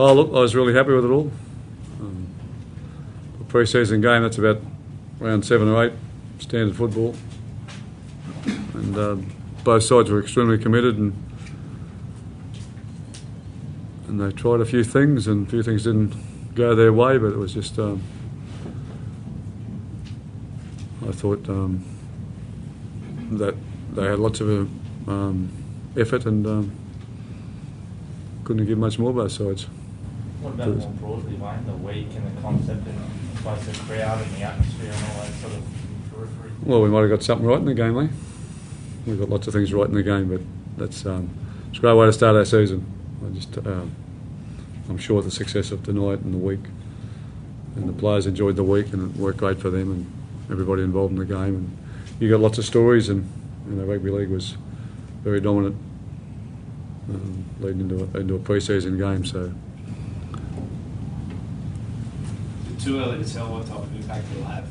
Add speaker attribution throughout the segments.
Speaker 1: Oh, look, I was really happy with it all. The pre-season game, that's about round 7 or 8, standard football. And both sides were extremely committed, and they tried a few things, and a few things didn't go their way, but it was just, I thought that they had lots of effort and couldn't give much more both sides.
Speaker 2: What about more broadly, Wayne, the week and the concept and both the crowd and the atmosphere and all that sort of periphery?
Speaker 1: Well, we might have got something right in the game, eh? We've got lots of things right in the game, but that's it's a great way to start our season. I'm sure the success of tonight and the week, and the players enjoyed the week, and it worked great for them and everybody involved in the game. And you got lots of stories, and rugby league was very dominant leading into a pre-season game. So.
Speaker 3: Is it too early to tell what type of impact it'll have?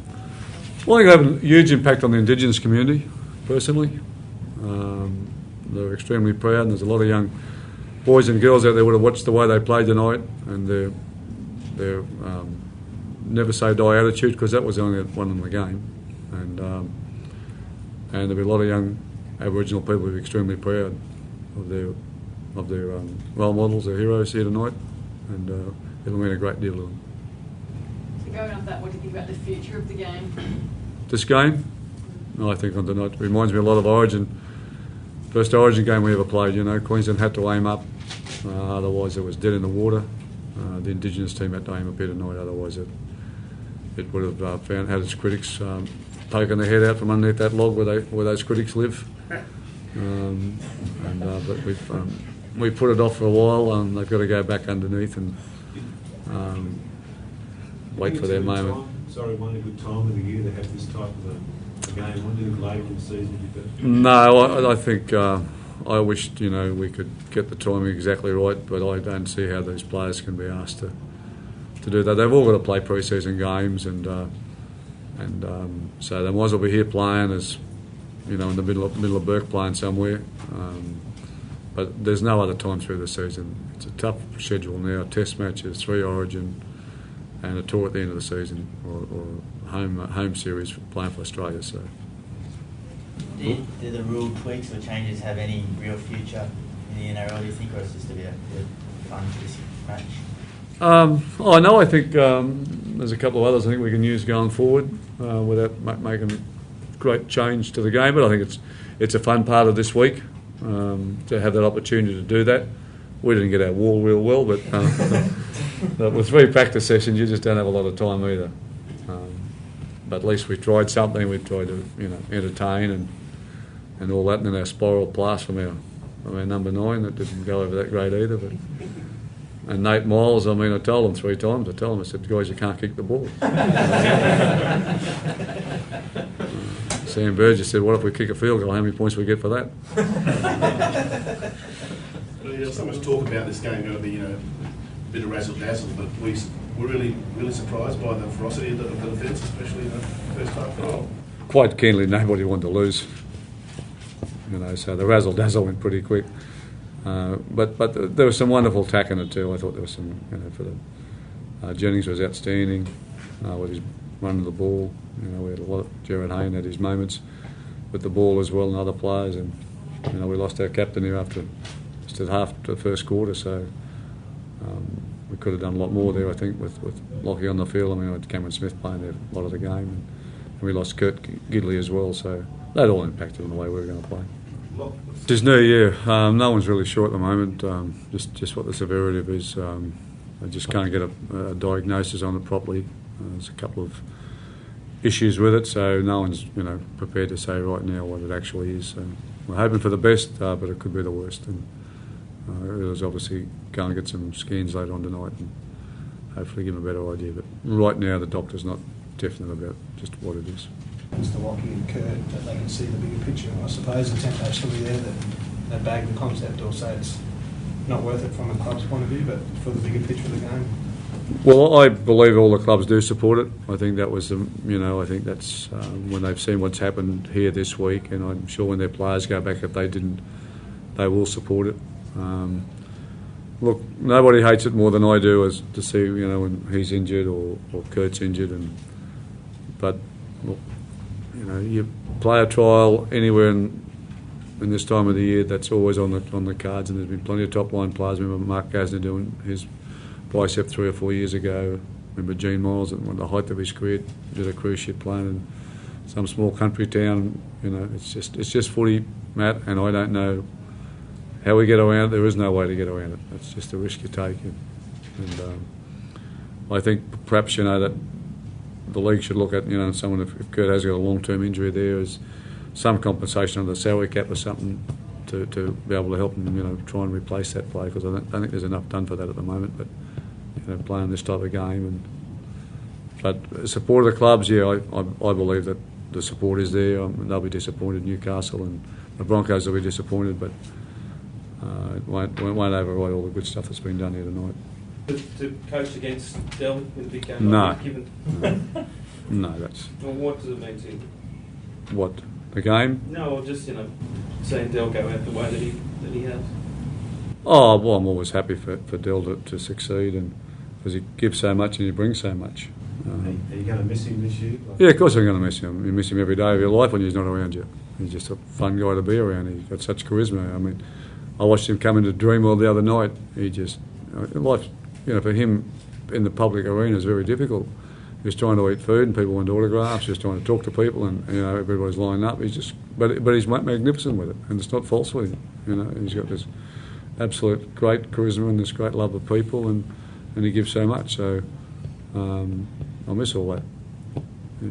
Speaker 1: Well, I think it'll have a huge impact on the Indigenous community, personally. They're extremely proud, and there's a lot of young boys and girls out there would have watched the way they played tonight, and their never say die attitude, because that was the only one in the game, and there'll be a lot of young Aboriginal people who are extremely proud of their role models, their heroes here tonight, and it'll mean a great deal to them.
Speaker 4: So going off that, what do you think about the future of the game?
Speaker 1: This game, I think on tonight it reminds me a lot of Origin. First Origin game we ever played, Queensland had to aim up, otherwise it was dead in the water. The Indigenous team had to aim up here tonight, otherwise it would have had its critics poking their head out from underneath that log where those critics live. But we put it off for a while, and they've got to go back underneath and wait for their moment.
Speaker 5: One a good time of the year to have this type of a game. One do later in the season.
Speaker 1: No, I think I wished we could get the timing exactly right, but I don't see how these players can be asked to do that. They've all got to play pre-season games, and so they might as well be here playing as in the middle of Burke playing somewhere. But there's no other time through the season. It's a tough schedule now. Test matches, 3 Origin, and a tour at the end of the season, or home series playing for Australia. So,
Speaker 6: do the rule tweaks or changes have any real future in the NRL, do you think, or is it just to be a fun match?
Speaker 1: I think there's a couple of others I think we can use going forward without making a great change to the game. But I think it's a fun part of this week to have that opportunity to do that. We didn't get our wall real well, but with 3 practice sessions, you just don't have a lot of time either. But at least we tried something. We tried to entertain and all that. And then our spiral pass from our number 9 that didn't go over that great either. And Nate Miles, I told him 3 times. I said, guys, you can't kick the ball. Sam Burgess said, what if we kick a field goal? How many points we get for that?
Speaker 7: There's so much talk about this game going to be, a bit of razzle-dazzle, but we're really, really surprised by the ferocity of the defence, especially in the first half.
Speaker 1: Quite keenly, nobody wanted to lose. So the razzle-dazzle went pretty quick. But there was some wonderful tack in it too. I thought there was some, Jennings was outstanding with his running the ball. We had a lot of Gerard Hayne had his moments with the ball as well, and other players. And we lost our captain here after just at half the first quarter. So we could have done a lot more there, I think, with Lockie on the field. I had Cameron Smith playing there a lot of the game, and we lost Kurt Gidley as well. So that all impacted on the way we were going to play. His knee, no one's really sure at the moment. Just what the severity of it is. I just can't get a diagnosis on it properly. There's a couple of issues with it, so no one's prepared to say right now what it actually is. So we're hoping for the best, but it could be the worst. And it was obviously go and get some scans later on tonight and hopefully give them a better idea. But right now, the doctor's not definite about just what it is.
Speaker 8: Mr. Lockie and Kurt, that they can see the bigger picture. I suppose the temptation will be there that they bag the concept or say it's not worth it from a club's point of view, but for the bigger picture of the game.
Speaker 1: Well, I believe all the clubs do support it. I think that was, I think that's when they've seen what's happened here this week, and I'm sure when their players go back, if they didn't, they will support it. look, nobody hates it more than I do as to see, when he's injured or Kurt's injured. But look, you play a trial anywhere in this time of the year, that's always on the cards, and there's been plenty of top line players. Remember Mark Gasner doing his bicep 3 or 4 years ago. Remember Gene Miles at the height of his career did a cruise ship playing in some small country town. It's just footy, Matt, and I don't know how we get around it. There is no way to get around it. It's just a risk you take, and I think perhaps that the league should look at someone if Kurt has got a long-term injury there is some compensation on the salary cap or something to be able to help him try and replace that play, because I don't think there's enough done for that at the moment. But playing this type of game, but support of the clubs, I believe that the support is there. They'll be disappointed, Newcastle, and the Broncos will be disappointed, but it won't override all the good stuff that's been done here tonight.
Speaker 3: But to coach against Dell in a big game
Speaker 1: No.
Speaker 3: like that, given...
Speaker 1: No, that's...
Speaker 3: Well, what does it mean to you?
Speaker 1: What? The game?
Speaker 3: No, or just, seeing Dell go out the way that he has.
Speaker 1: Oh, well, I'm always happy for Dell to succeed, and because he gives so much and he brings so much.
Speaker 5: Are you going to miss him this year?
Speaker 1: Yeah, of course I'm going to miss him. You miss him every day of your life when he's not around you. He's just a fun guy to be around. He's got such charisma. I mean, I watched him come into Dreamworld the other night. He just... life, for him in the public arena is very difficult. He's trying to eat food and people want autographs. He's trying to talk to people and everybody's lining up. He's just, but he's magnificent with it, and it's not falsely. He's got this absolute great charisma and this great love of people, and he gives so much. So I'll miss all that. Yeah.